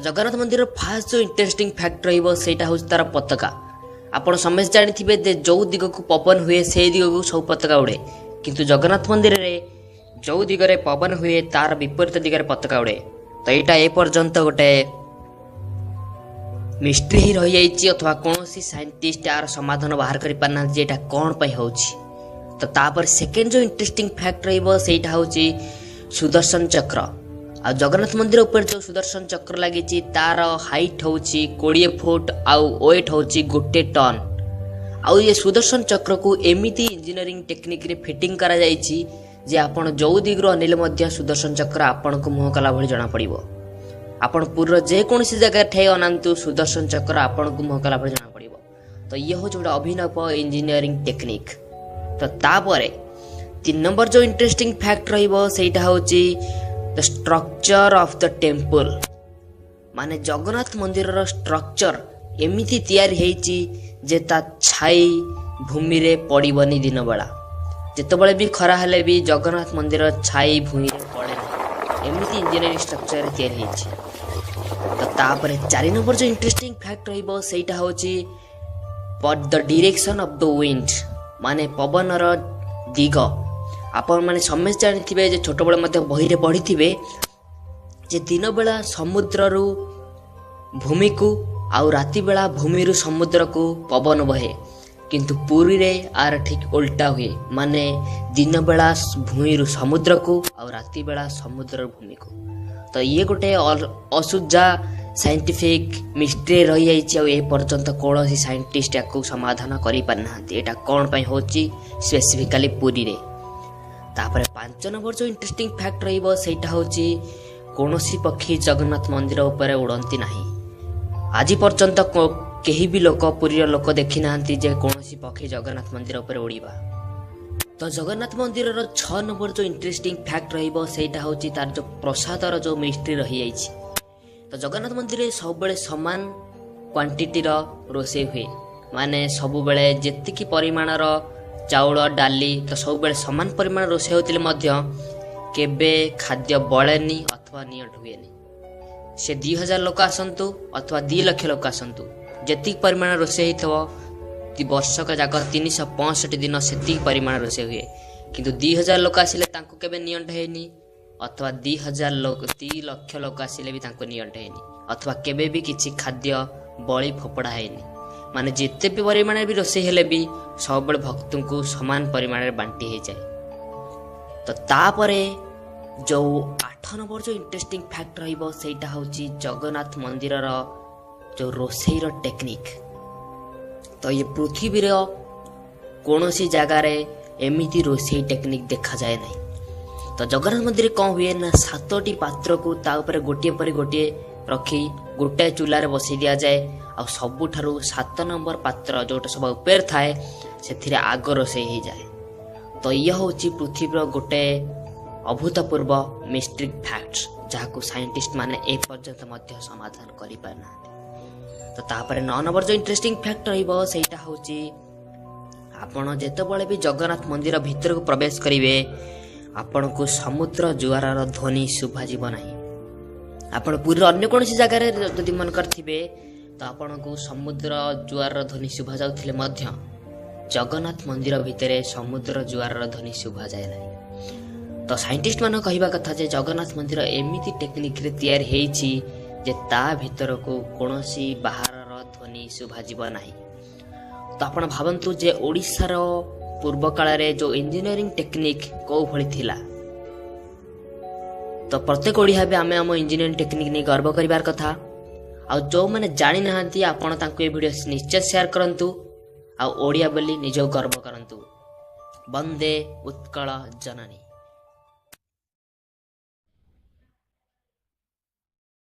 जगन्नाथ मंदिर फास्ट जो interesting fact रहीटा हूँ तार पताका। आपण समस्त जानी जे जो दिग को पवन हुए से दिग को सब पताका उड़े, किंतु जगन्नाथ मंदिर रे जो दिगरे पवन हुए तार विपरीत दिगरे पताका उड़े। तो यहाँ ए पर्यंत गोटे मिस्ट्री ही रही जाइए अथवा कौन सी साइंटिस्ट यार समाधान बाहर कर पारना जे एटा कौन पे होची। तो तापर सेकेंड जो इंटरेस्टिंग फैक्ट रहिबो सेटा होची सुदर्शन चक्र। आ जगन्नाथ मंदिर ऊपर जो सुदर्शन चक्र लगी तार हाइट होची 20 फुट आउ वेट होची 1 टन। आउ ये सुदर्शन चक्र को एमिति इंजीनियरिंग टेक्निक रे फिटिंग करा जाइछि जे आपण जो दिगरो अनिल मध्य सुदर्शन चक्र आपण को मुह कला भली जणा पड़िबो। आपण पूरा जे कोनसी जगह ठे अनंतु सुदर्शन चक्र आपण को मुह कला भली जणा पड़िबो। तो ये हो जोटा अभिनव इंजीनियरिंग टेक्निक। तो तापरे 3 नंबर जो इंटरेस्टिंग फैक्ट रहिबो सेटा होची the structure of the temple. माने जगन्नाथ मंदिर रो स्ट्रक्चर एमिति तैयारी हेची जे ता छाई भूमि रे पड़िबनी दिन बेला। जेतबेले भी खरा हेले भी जगन्नाथ मंदिर छाई भूमि रे पड़े ना, एमिति इंजीनियरिंग स्ट्रक्चर तैयारी हेची। तो तापरे 4 नंबर जो इंटरेस्टिंग फैक्ट रहिबो सेटा होची the direction of the wind. माने पवन रो दिग। आपण माने समस्त जानिथिबे जे छोट बळे मध्ये बही रे पढिथिबे जे दिन बेला समुद्र रु भूमि को आउ राति बेला भूमि रु समुद्र को पवन बहे, किंतु पुरी रे आर ठीक उल्टा हुए। माने दिन बेला भूमि रु समुद्र को आउ राति बेला समुद्र भूमि को। तो ये गोटे असुजा साइंटिफिक मिस्ट्री रही जाइछि। आ ए पर्यंत कोनोसी साइंटिस्ट याकू समाधान करि पारनांती एटा कोन पई होछि स्पेसिफिकली पुरी रे। तापर 5 नंबर जो इंटरेस्टिंग फैक्ट रहिबो सेटा होछि कोनोसी पक्षी जगन्नाथ मंदिर ऊपर उड़ंती नाही। आज पर्यंत केही भी लोक पुरी लोक देखि नांती जे कोनोसी पक्षी जगन्नाथ मंदिर ऊपर उड़ीबा। तो जगन्नाथ मंदिर रो 6 नंबर जो इंटरेस्टिंग फैक्ट रहिबो सेटा होछि तार जो प्रसाद रो जो मिस्ट्री रही जाइछि। तो जगन्नाथ मंदिर सब बेले समान क्वांटिटी रो रोसे हुए। माने सब बेले जेतिकी परिमाण रो चाउल डाली तो सब बेले समान परिमाण रोसे होतिले मध्य केबे खाद्य बळेनी अथवा नियट हुएनी। से 2000 लोक आसंतु अथवा 2 लाख लोक आसंतु जेतिक परिमाण रोसे हिथबो वर्षक जाक 365 दिन सेतिक परिमाण रोसे हुए, किंतु 2000 लोक आसिले तांको केबे नियट हेनी अथवा 2000 लोक 3 लाख लोक आसिले भी तांको नियट हेनी अथवा केबे भी किछि खाद्य बळी फोपड़ा हेनी। माने जिते भी परिमाण भी रोसे हेले भी सब बड़े भक्त को समान परिमाण में बांटी हो जाए। तो तापरे जो 8 नंबर जो इंटरेस्टिंग फैक्ट रहिबो सेटा होची जगन्नाथ मंदिर रो जो रोसेई रो टेक्निक। तो ये पृथ्वी रो कोनोसी जगह रे एमिति रोसेई टेक्निक देखा जाए नहीं। तो जगन्नाथ मंदिर कौन हुए ना 7टी पात्र को ता ऊपर गोटे पर गोटे रखी गोटे चूल्हा रे बसई दिया जाए। आ सबुठारु 7 नंबर पात्र जोटा सब ऊपर थाए से आग रोसे ही जाए। तो यह होची पृथ्वी गोटे अभूतपूर्व मिस्ट्रिक फैक्ट जहाँ साइंटिस्ट माने ए पर्यंत मध्य समाधान करि पारना। तो तापर 9 नंबर जो इंटरेस्टिंग फैक्ट रहिबो सेटा होची आपण जेतेबेले भी जगन्नाथ मंदिर भीतर को प्रवेश करिवे आपण को समुद्र जुआर ध्वनि शुभा जीव नाही। आपण पूरी अन्य कोनसी जगह रे जदि मन करथिबे तो आपण को समुद्र जुआर ध्वनि शुभा जाउथिले मध्य जगन्नाथ मंदिर भितरे समुद्र जुआर ध्वनि शुभा जाए नाही। तो साइंटिस्ट मान कहिबा कथा जे जगन्नाथ मंदिर एमिति टेक्निक रे तैयार हेछि जे ता भितर को कोनोसी बाहर ध्वनि शुभा जीव नाही। तो आपण भावंतु जे ओडिसा रो पूर्व काल रे जो इंजीनियरिंग टेक्निक को भली थिला। तो प्रत्येक ओडिया भी आमे हम इंजीनियरिंग टेक्निक ने गर्व करिवार कथा। आ जो मैंने जानी नहांती आपण तांको ए वीडियो निश्चय शेयर करंतु आ ओडिया बोली निज गर्व करंतु। वंदे उत्कल जननी।